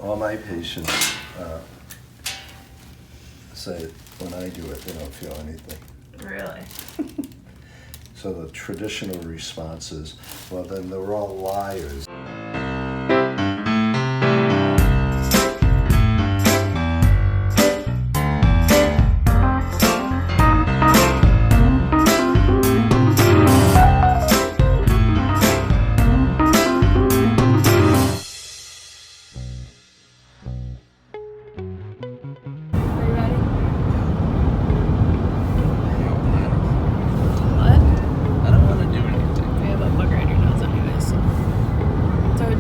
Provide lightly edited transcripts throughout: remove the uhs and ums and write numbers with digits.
All my patients say when I do it, they don't feel anything. Really? So the traditional response is, well, then they're all liars.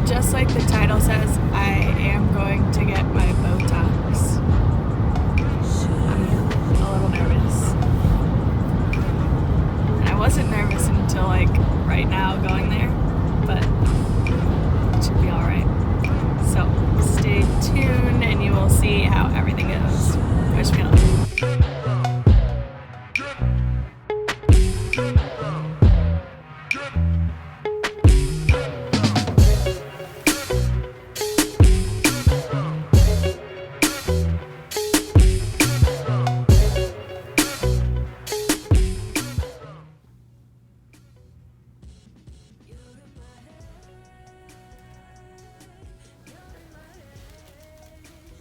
Just like the title says, I am going to get my Botox. I'm a little nervous. I wasn't nervous until like right now going there, but it should be alright. So stay tuned and you will see how everything goes. Wish me luck.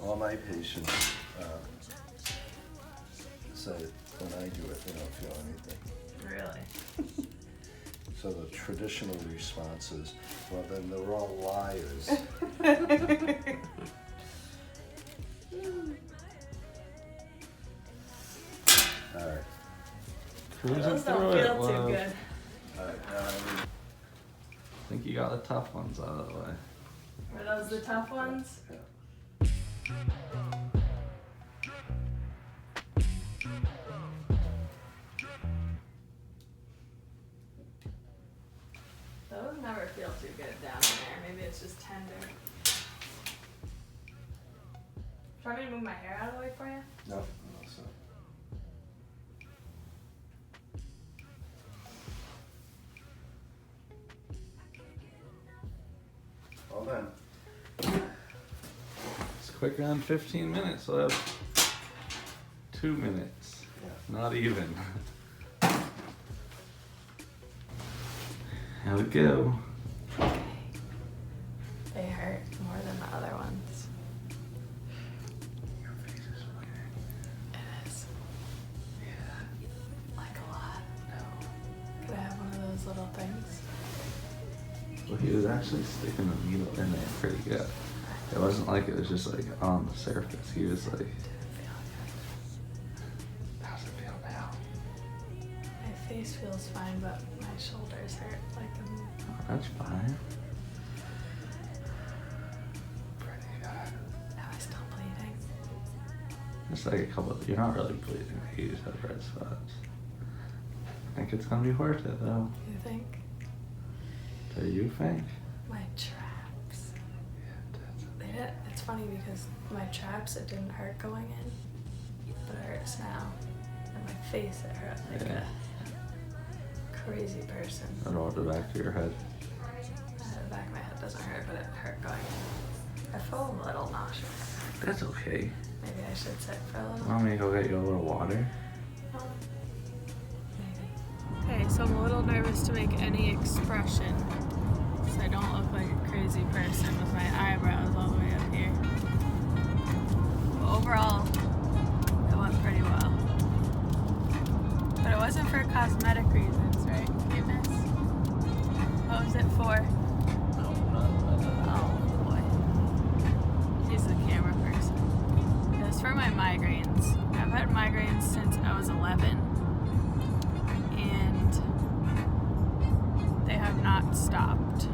All my patients say when I do it, they don't feel anything. Really? So the traditional response is, well, then they're all liars. All right. Cruising Those through don't it. feel too Love. good. All right. I think you got the tough ones out of the way. Were those the tough ones? Yeah. Those never feel too good down there. Maybe it's just tender. Try me to move my hair out of the way for you? No, so. Well then. It's quicker than 15 minutes. So that's 2 minutes. Yeah. Not even. Here we go. Okay. They hurt more than the other ones. Your face is bleeding. It is. Yeah. Like a lot. No. Could I have one of those little things? Well, he was actually sticking the needle in there pretty good. It wasn't like it was just like on the surface. He was like, Didn't feel how's it feel now? good. My face feels fine, but my shoulders hurt like I'm. Oh, that's fine. Pretty good. Am I still bleeding? Just like a couple of, you're not really bleeding. You just have red spots. I think it's gonna be worth it though. You think? Do you think? My traps. Yeah, that's They did. It's funny because my traps, it didn't hurt going in, but it hurts now. And my face, it hurt like Yeah. a crazy person. Right over the back of your head. The back of my head doesn't hurt, but it hurt going in. I feel a little nauseous. That's okay. Maybe I should sit for a little. Want me to go get you a little water? Maybe. Okay, so I'm a little nervous to make any expression, so I don't look like a crazy person with my eyebrows all the way up here. But overall, it went pretty well. But it wasn't for cosmetic reasons, right? Cuteness? What was it for? Oh boy. He's the camera person. It was for my migraines. I've had migraines since I was 11. And they have not stopped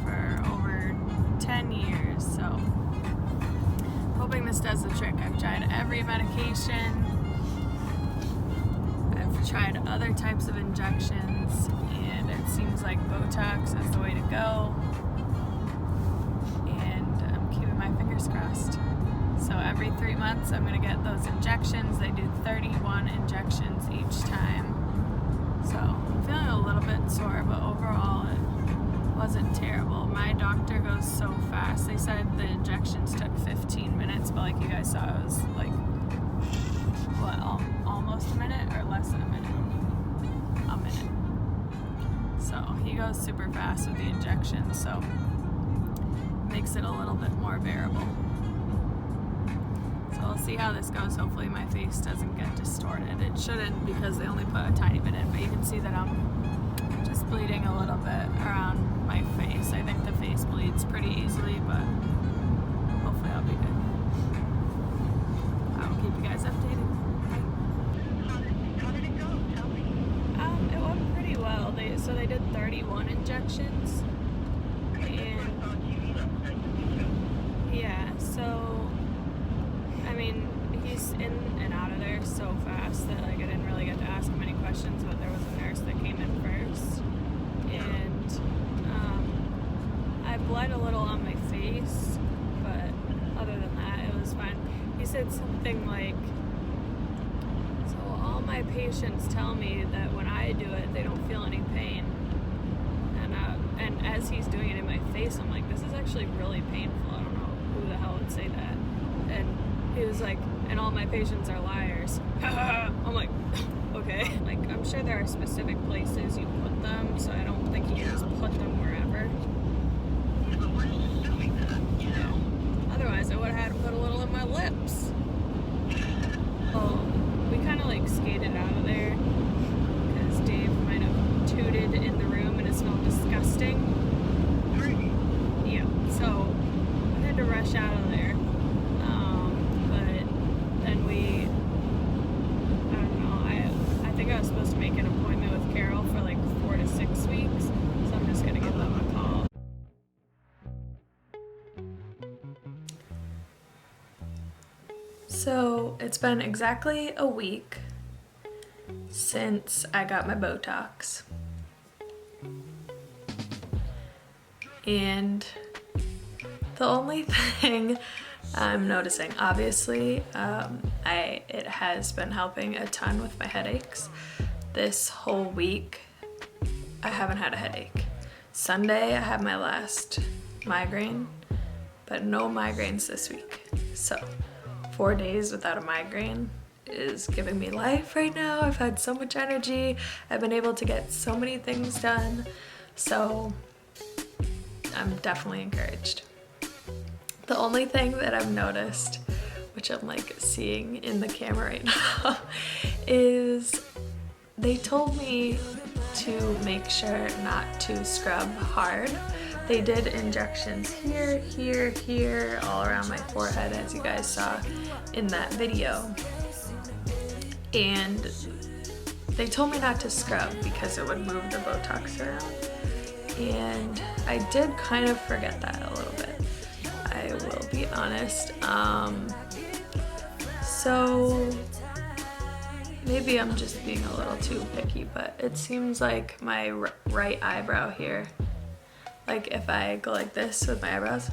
for over 10 years, so hoping this does the trick. I've tried every medication, I've tried other types of injections, and it seems like Botox is the way to go, and I'm keeping my fingers crossed. So every 3 months I'm going to get those injections. They do 31 injections each time. So I'm feeling a little bit sore, but overall it wasn't terrible. My doctor goes so fast. They said the injections took 15 minutes, but like you guys saw, it was like, what, almost a minute or less than a minute? A minute. So he goes super fast with the injections, so makes it a little bit more bearable. So we'll see how this goes. Hopefully my face doesn't get distorted. It shouldn't, because they only put a tiny bit in, but you can see that I'm just bleeding a little bit around my face. I think the face bleeds pretty easily, but hopefully I'll be good. I will keep you guys updated. How did it go? Tell me. It went pretty well. They did 31 injections, and yeah, so I mean, he's in and out of there so fast that like I didn't really get to ask him any questions, but there was a nurse that came in first, and I bled a little on my face, but other than that, it was fine. He said something like, so all my patients tell me that when I do it, they don't feel any pain. And as he's doing it in my face, I'm like, this is actually really painful. I don't know who the hell would say that. And he was like, and all my patients are liars. I'm like, okay. Like, I'm sure there are specific places you put them, so I don't think you can just put them wherever. Yeah. Otherwise, I would have had to put a little in my lips. Oh, we kind of like skated out of there because Dave might have tooted in the room and it smelled disgusting. Yeah, so I had to rush out of there. But then I don't know, I think I was supposed to make an appointment with Carol for like 4 to 6 weeks, so I'm just gonna give them a call. So it's been exactly a week since I got my Botox. And the only thing I'm noticing, obviously, it has been helping a ton with my headaches. This whole week, I haven't had a headache. Sunday, I had my last migraine, but no migraines this week. So 4 days without a migraine is giving me life right now. I've had so much energy. I've been able to get so many things done. So I'm definitely encouraged. The only thing that I've noticed, which I'm like seeing in the camera right now, is they told me to make sure not to scrub hard. They did injections here, here, here, all around my forehead, as you guys saw in that video. And they told me not to scrub because it would move the Botox around. And I did kind of forget that a little bit, I will be honest. So maybe I'm just being a little too picky, but it seems like my right eyebrow here, like if I go like this with my eyebrows,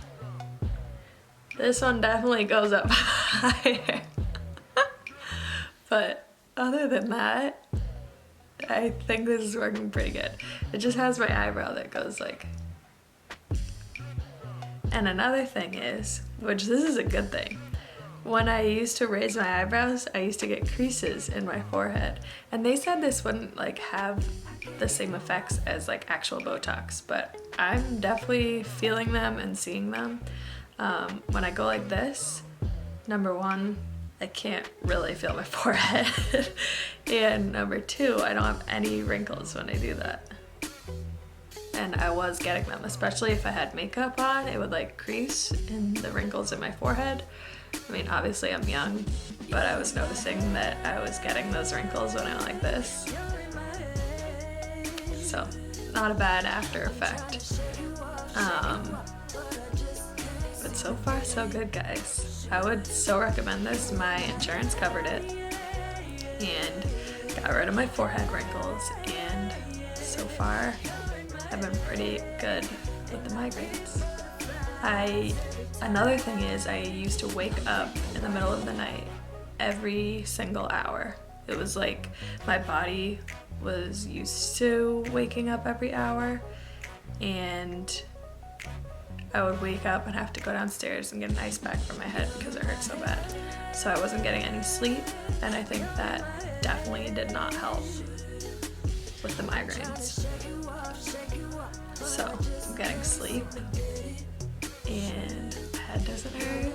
this one definitely goes up higher. But other than that, I think this is working pretty good. It just has my eyebrow that goes like. And another thing is, which this is a good thing, when I used to raise my eyebrows, I used to get creases in my forehead. And they said this wouldn't like have the same effects as like actual Botox, but I'm definitely feeling them and seeing them. When I go like this, number one, I can't really feel my forehead. And number two, I don't have any wrinkles when I do that. And I was getting them, especially if I had makeup on, it would like crease in the wrinkles in my forehead. I mean, obviously I'm young, but I was noticing that I was getting those wrinkles when I went like this. So, not a bad after effect. But so far, so good, guys. I would so recommend this. My insurance covered it and got rid of my forehead wrinkles, and so far I've been pretty good with the migraines. Another thing is I used to wake up in the middle of the night every single hour. It was like my body was used to waking up every hour, and I would wake up and have to go downstairs and get an ice pack for my head because it hurt so bad. So I wasn't getting any sleep, and I think that definitely did not help with the migraines. So I'm getting sleep, and my head doesn't hurt,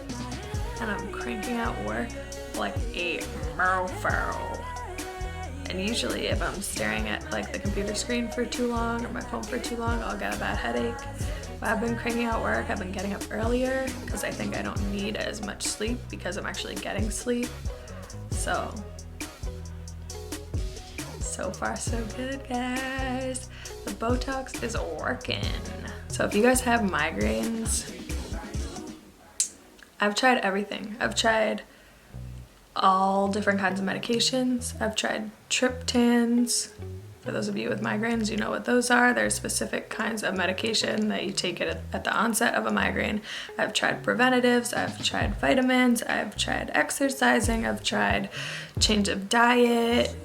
and I'm cranking out work like a mofo. And usually if I'm staring at like the computer screen for too long or my phone for too long, I'll get a bad headache. But I've been cranking out work. I've been getting up earlier because I think I don't need as much sleep because I'm actually getting sleep. So far so good, guys. The Botox is working. So if you guys have migraines, I've tried everything. I've tried all different kinds of medications. I've tried triptans. For those of you with migraines, you know what those are. There's specific kinds of medication that you take it at the onset of a migraine. I've tried preventatives, I've tried vitamins, I've tried exercising, I've tried change of diet,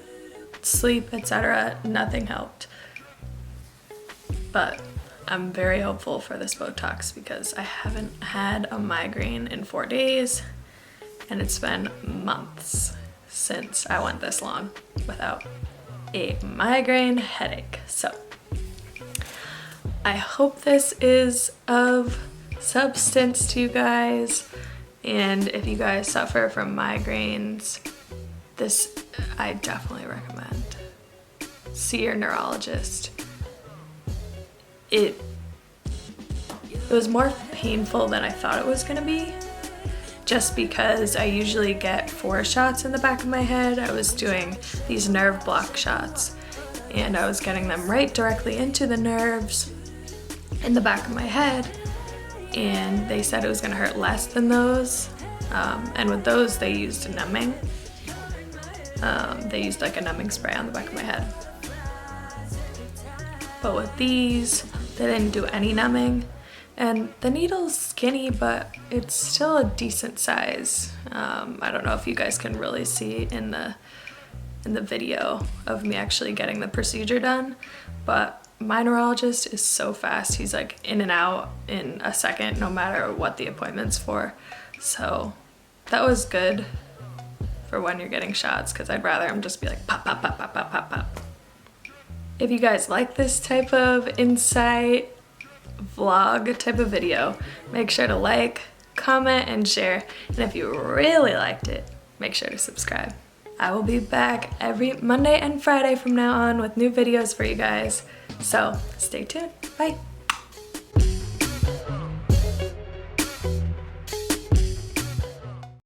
sleep, etc. Nothing helped. But I'm very hopeful for this Botox because I haven't had a migraine in 4 days. And it's been months since I went this long without a migraine headache. So I hope this is of substance to you guys. And if you guys suffer from migraines, this I definitely recommend. See your neurologist. It was more painful than I thought it was gonna be. Just because I usually get 4 shots in the back of my head. I was doing these nerve block shots, and I was getting them right directly into the nerves in the back of my head, and they said it was gonna hurt less than those. And with those, they used numbing. They used like a numbing spray on the back of my head. But with these, they didn't do any numbing. And the needle's skinny, but it's still a decent size. I don't know if you guys can really see in the video of me actually getting the procedure done, but my neurologist is so fast. He's like in and out in a second, no matter what the appointment's for. So that was good for when you're getting shots, because I'd rather him just be like pop, pop, pop, pop, pop, pop, pop. If you guys like this type of insight, vlog type of video, make sure to like, comment, and share. And if you really liked it, make sure to subscribe. I will be back every Monday and Friday from now on with new videos for you guys. So stay tuned. Bye.